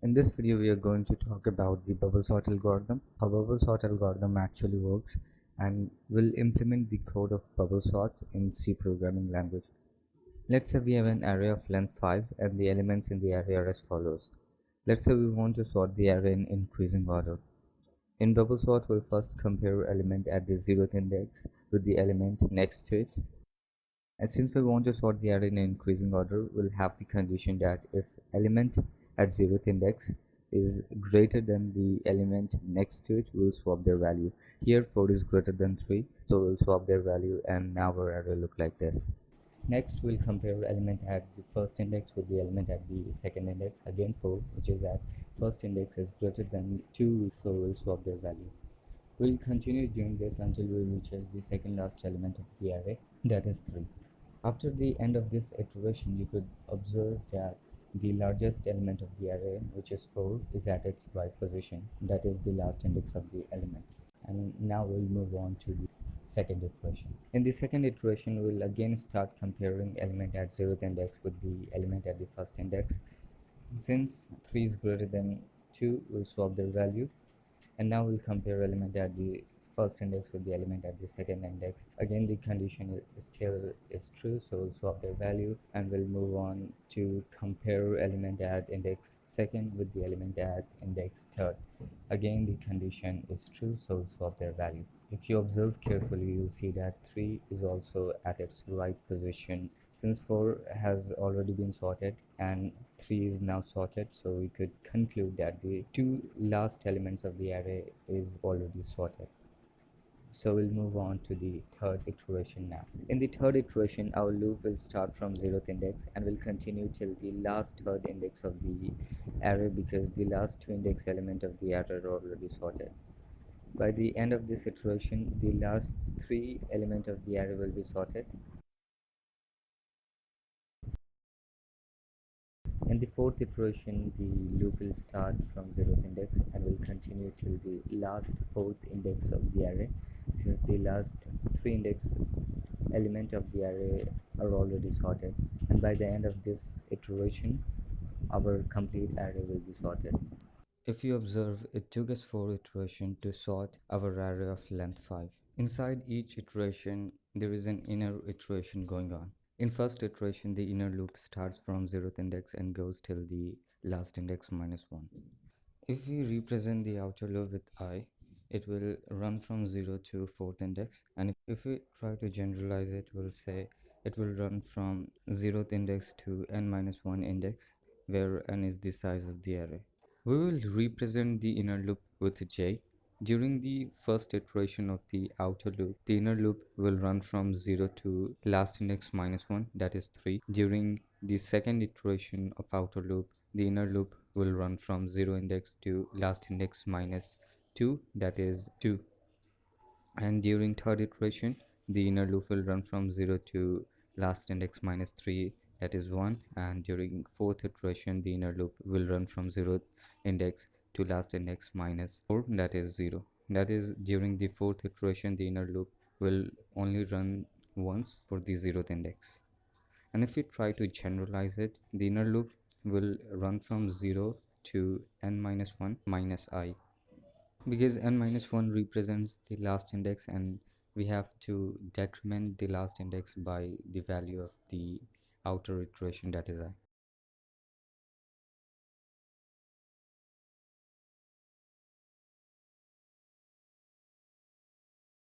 In this video, we are going to talk about the bubble sort algorithm, how bubble sort algorithm actually works, and will implement the code of bubble sort in C programming language. Let's say we have an array of length 5 and the elements in the array are as follows. Let's say we want to sort the array in increasing order. In bubble sort, we'll first compare element at the 0th index with the element next to it. And since we want to sort the array in increasing order, we'll have the condition that if element at 0th index is greater than the element next to it, we'll swap their value. Here 4 is greater than 3, so we'll swap their value, and now our array look like this. Next, we'll compare element at the first index with the element at the second index. Again 4, which is at first index is greater than 2, so we'll swap their value. We'll continue doing this until we reaches the second last element of the array, that is 3. After the end of this iteration, you could observe that the largest element of the array, which is 4, is at its right position, that is the last index of the element. And now we'll move on to the second iteration. In the second iteration, we'll again start comparing element at 0th index with the element at the first index. Since 3 is greater than 2, we'll swap their value, and now we'll compare element at the first index with the element at the second index. Again, the condition is still true, so we'll swap their value, and we'll move on to compare element at index second with the element at index third. Again, the condition is true, so we'll swap their value. If you observe carefully, you'll see that 3 is also at its right position. Since 4 has already been sorted and 3 is now sorted, so we could conclude that the two last elements of the array is already sorted. So we'll move on to the third iteration now. In the third iteration, our loop will start from 0th index and will continue till the last third index of the array, because the last two index element of the array are already sorted. By the end of this iteration, the last three element of the array will be sorted. In the fourth iteration, the loop will start from 0th index and will continue till the last fourth index of the array, since the last three index element of the array are already sorted. And by the end of this iteration, our complete array will be sorted. If you observe, it took us 4 iterations to sort our array of length 5. Inside each iteration, there is an inner iteration going on. In first iteration, the inner loop starts from 0th index and goes till the last index minus 1. If we represent the outer loop with I, it will run from 0 to 4th index, and if we try to generalize it, we'll say it will run from 0th index to n minus 1 index, where n is the size of the array. We will represent the inner loop with j. During the first iteration of the outer loop, the inner loop will run from 0 to last index minus 1, that is 3. During the second iteration of outer loop, the inner loop will run from 0 index to last index minus 2, that is 2. And during third iteration, the inner loop will run from 0 to last index minus 3, that is 1. And during fourth iteration, the inner loop will run from 0th index to last index minus 4, that is 0. That is, during the fourth iteration, the inner loop will only run once for the 0th index. And if we try to generalize it, the inner loop will run from 0 to n minus 1 minus I, because n minus 1 represents the last index, and we have to decrement the last index by the value of the outer iteration, that is I.